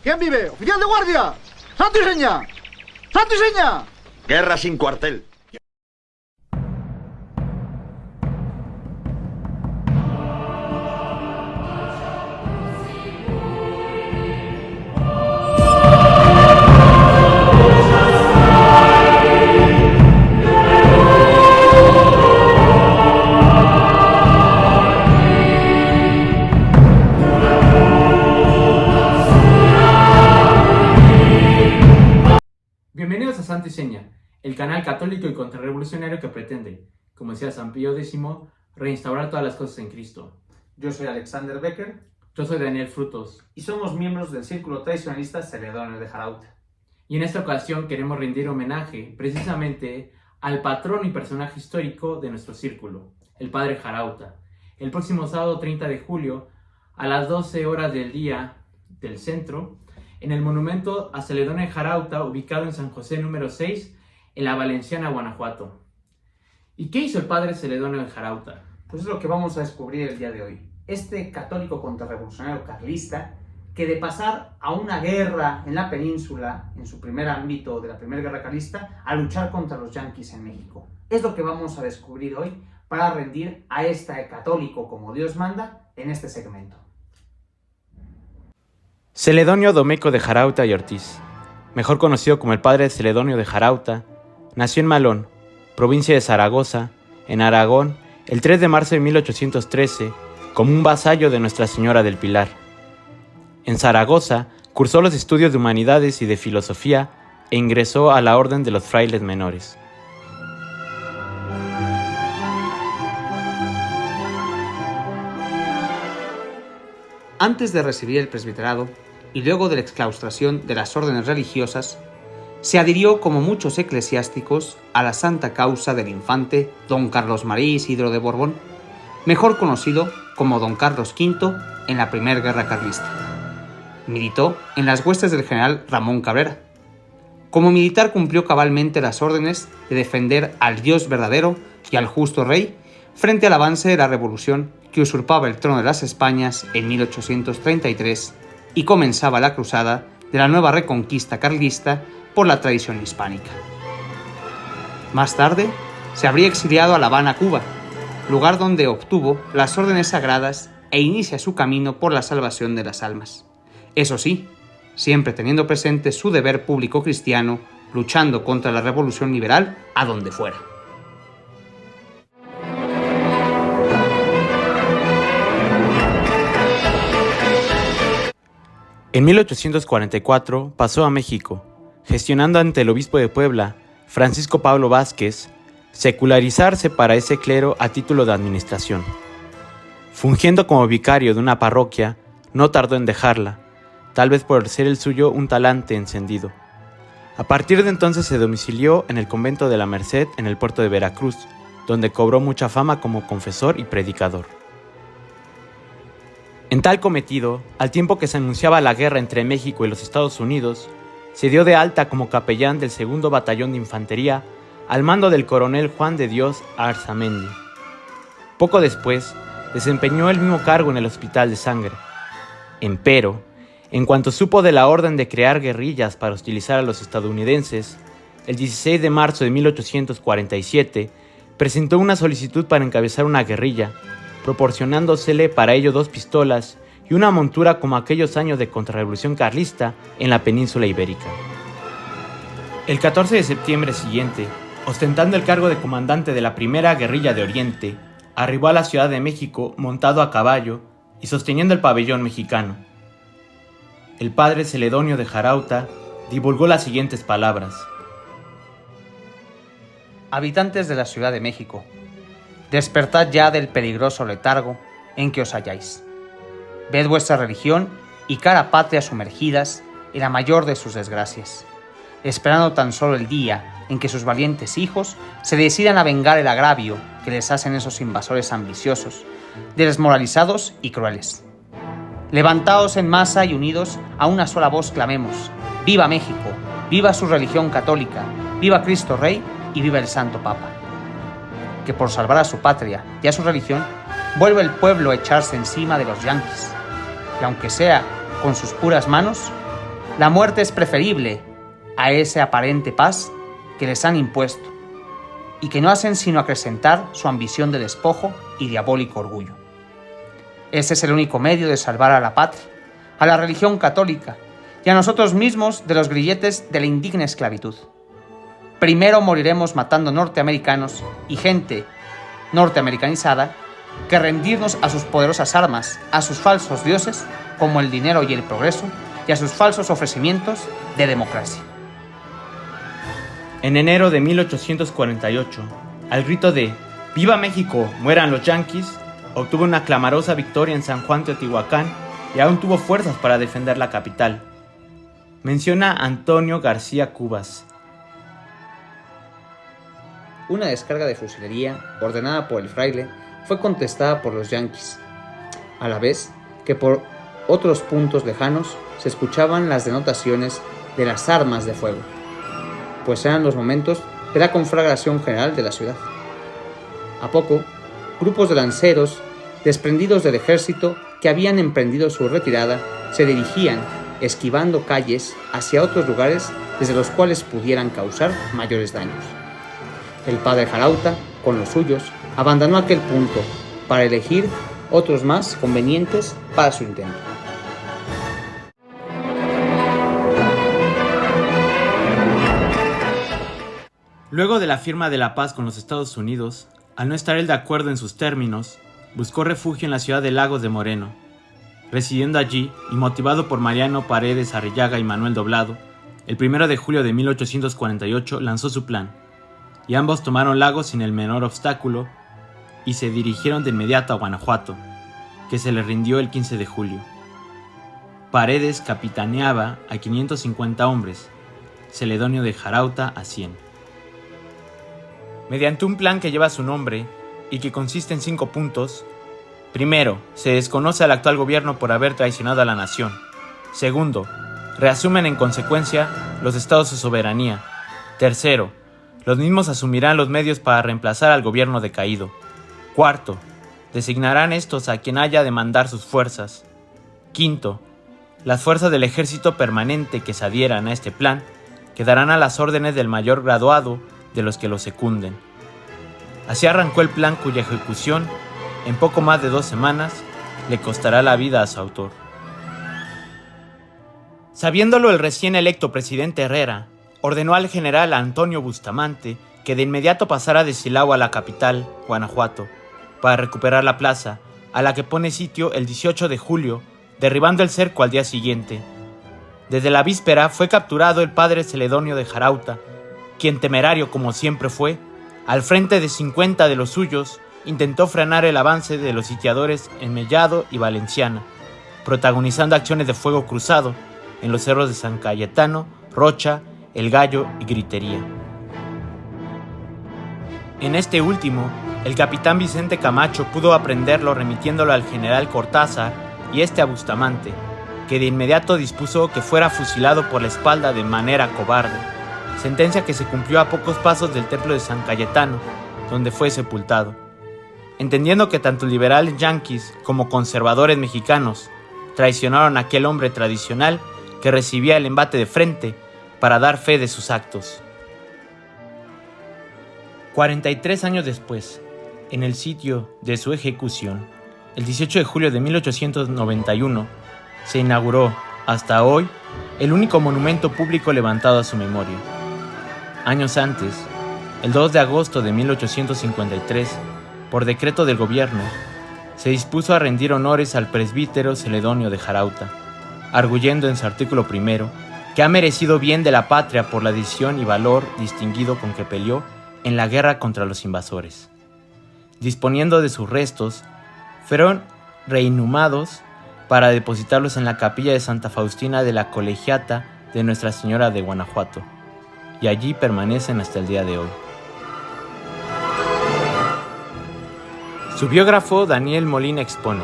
¿Quién vive? ¡Oficial de guardia! ¡Santo y seña! ¡Santo y seña! Guerra sin cuartel. Bienvenidos a Santo y Seña, el canal católico y contrarrevolucionario que pretende, como decía San Pío X, reinstaurar todas las cosas en Cristo. Yo soy Alexander Becker Yo soy Daniel Frutos, y somos miembros del Círculo Tradicionalista Celedonio de Jarauta. y en esta ocasión queremos rendir homenaje precisamente al patrón y personaje histórico de nuestro círculo, el Padre Jarauta. El próximo sábado 30 de julio, a las 12 horas del día del centro, en el monumento a Celedonio de Jarauta, ubicado en San José número 6, en la Valenciana, Guanajuato. ¿Y qué hizo el Padre Celedonio de Jarauta? Pues es lo que vamos a descubrir el día de hoy. Este católico contrarrevolucionario carlista, que de pasar a una guerra en la península, en su primer ámbito de la Primera Guerra Carlista, a luchar contra los yanquis en México. Es lo que vamos a descubrir hoy para rendir a este católico como Dios manda en este segmento. Celedonio Domeco de Jarauta y Ortiz, mejor conocido como el Padre Celedonio de Jarauta, nació en Malón, provincia de Zaragoza, en Aragón, el 3 de marzo de 1813, como un vasallo de Nuestra Señora del Pilar. En Zaragoza, cursó los estudios de Humanidades y de Filosofía e ingresó a la Orden de los Frailes Menores. Antes de recibir el presbiterado y luego de la exclaustración de las órdenes religiosas, se adhirió, como muchos eclesiásticos, a la santa causa del infante don Carlos María Isidro de Borbón, mejor conocido como don Carlos V en la Primera Guerra Carlista. Militó en las huestes del general Ramón Cabrera. Como militar cumplió cabalmente las órdenes de defender al Dios verdadero y al justo rey frente al avance de la revolución que usurpaba el trono de las Españas en 1833 y comenzaba la cruzada de la nueva reconquista carlista por la tradición hispánica. Más tarde, se habría exiliado a La Habana, Cuba, lugar donde obtuvo las órdenes sagradas e inicia su camino por la salvación de las almas. Eso sí, siempre teniendo presente su deber público cristiano, luchando contra la revolución liberal a donde fuera. En 1844 pasó a México, gestionando ante el obispo de Puebla, Francisco Pablo Vázquez, secularizarse para ese clero a título de administración. Fungiendo como vicario de una parroquia, no tardó en dejarla, tal vez por ser el suyo un talante encendido. A partir de entonces se domicilió en el convento de la Merced en el puerto de Veracruz, donde cobró mucha fama como confesor y predicador. En tal cometido, al tiempo que se anunciaba la guerra entre México y los Estados Unidos, se dio de alta como capellán del 2º Batallón de Infantería al mando del coronel Juan de Dios Arzamendi. Poco después, desempeñó el mismo cargo en el Hospital de Sangre. Empero, en cuanto supo de la orden de crear guerrillas para hostilizar a los estadounidenses, el 16 de marzo de 1847 presentó una solicitud para encabezar una guerrilla, proporcionándosele para ello 2 pistolas y una montura como aquellos años de contrarrevolución carlista en la península ibérica. El 14 de septiembre siguiente, ostentando el cargo de comandante de la primera guerrilla de Oriente, arribó a la Ciudad de México montado a caballo y sosteniendo el pabellón mexicano. El Padre Celedonio de Jarauta divulgó las siguientes palabras: Habitantes de la Ciudad de México, despertad ya del peligroso letargo en que os halláis. Ved vuestra religión y cara patria sumergidas en la mayor de sus desgracias, esperando tan solo el día en que sus valientes hijos se decidan a vengar el agravio que les hacen esos invasores ambiciosos, desmoralizados y crueles. Levantaos en masa y unidos a una sola voz clamemos: ¡Viva México! ¡Viva su religión católica! ¡Viva Cristo Rey! Y viva el Santo Papa! Que por salvar a su patria y a su religión, vuelve el pueblo a echarse encima de los yanquis, y aunque sea con sus puras manos, La muerte es preferible a esa aparente paz que les han impuesto y que no hacen sino acrecentar su ambición de despojo y diabólico orgullo. Ese es el único medio de salvar a la patria, a la religión católica y a nosotros mismos de los grilletes de la indigna esclavitud. Primero moriremos matando norteamericanos y gente norteamericanizada que rendirnos a sus poderosas armas, a sus falsos dioses como el dinero y el progreso y a sus falsos ofrecimientos de democracia. En enero de 1848, al grito de ¡Viva México! ¡Mueran los yanquis!, obtuvo una clamorosa victoria en San Juan Teotihuacán y aún tuvo fuerzas para defender la capital. Menciona Antonio García Cubas. Una descarga de fusilería ordenada por el fraile fue contestada por los yanquis, a la vez que por otros puntos lejanos se escuchaban las denotaciones de las armas de fuego, pues eran los momentos de la conflagración general de la ciudad. A poco, grupos de lanceros, desprendidos del ejército que habían emprendido su retirada, se dirigían, esquivando calles, hacia otros lugares desde los cuales pudieran causar mayores daños. El padre Jarauta, con los suyos, abandonó aquel punto para elegir otros más convenientes para su intento. Luego de la firma de la paz con los Estados Unidos, al no estar él de acuerdo en sus términos, buscó refugio en la ciudad de Lagos de Moreno. Residiendo allí y motivado por Mariano Paredes Arrillaga y Manuel Doblado, el 1 de julio de 1848 lanzó su plan, y ambos tomaron Lagos sin el menor obstáculo y se dirigieron de inmediato a Guanajuato, que se le rindió el 15 de julio. Paredes capitaneaba a 550 hombres, Celedonio de Jarauta a 100. Mediante un plan que lleva su nombre y que consiste en 5 puntos: primero, se desconoce al actual gobierno por haber traicionado a la nación. Segundo, reasumen en consecuencia los estados de soberanía. Tercero, los mismos asumirán los medios para reemplazar al gobierno decaído. Cuarto, designarán estos a quien haya de mandar sus fuerzas. Quinto, las fuerzas del ejército permanente que se adhieran a este plan quedarán a las órdenes del mayor graduado de los que lo secunden. Así arrancó el plan, cuya ejecución, en poco más de 2 semanas, le costará la vida a su autor. Sabiéndolo el recién electo presidente Herrera, ordenó al general Antonio Bustamante que de inmediato pasara de Silao a la capital, Guanajuato, para recuperar la plaza, a la que pone sitio el 18 de julio, derribando el cerco al día siguiente. Desde la víspera fue capturado el padre Celedonio de Jarauta, quien, temerario como siempre fue, al frente de 50 de los suyos, intentó frenar el avance de los sitiadores en Mellado y Valenciana, protagonizando acciones de fuego cruzado en los cerros de San Cayetano, Rocha, El Gallo y Gritería. En este último, el capitán Vicente Camacho pudo aprenderlo remitiéndolo al general Cortázar y a Bustamante, que de inmediato dispuso que fuera fusilado por la espalda de manera cobarde, sentencia que se cumplió a pocos pasos del templo de San Cayetano, donde fue sepultado. Entendiendo que tanto liberales yanquis como conservadores mexicanos traicionaron a aquel hombre tradicional que recibía el embate de frente para dar fe de sus actos. 43 años después, en el sitio de su ejecución, el 18 de julio de 1891, se inauguró, hasta hoy, el único monumento público levantado a su memoria. Años antes, el 2 de agosto de 1853, por decreto del gobierno, se dispuso a rendir honores al presbítero Celedonio de Jarauta, arguyendo en su artículo 1 que ha merecido bien de la patria por la decisión y valor distinguido con que peleó en la guerra contra los invasores. Disponiendo de sus restos, fueron reinhumados para depositarlos en la capilla de Santa Faustina de la Colegiata de Nuestra Señora de Guanajuato, y allí permanecen hasta el día de hoy. Su biógrafo Daniel Molina expone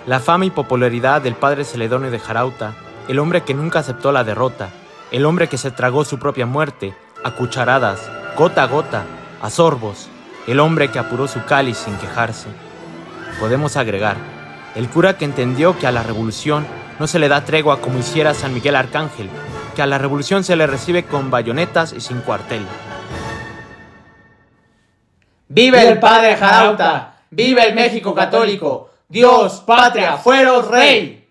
la fama y popularidad del padre Celedonio de Jarauta, el hombre que nunca aceptó la derrota, el hombre que se tragó su propia muerte a cucharadas, gota a gota, a sorbos, el hombre que apuró su cáliz sin quejarse. Podemos agregar, el cura que entendió que a la revolución no se le da tregua como hiciera San Miguel Arcángel, que a la revolución se le recibe con bayonetas y sin cuartel. ¡Vive el padre Jarauta! ¡Vive el México católico! ¡Dios, patria, fueros, rey!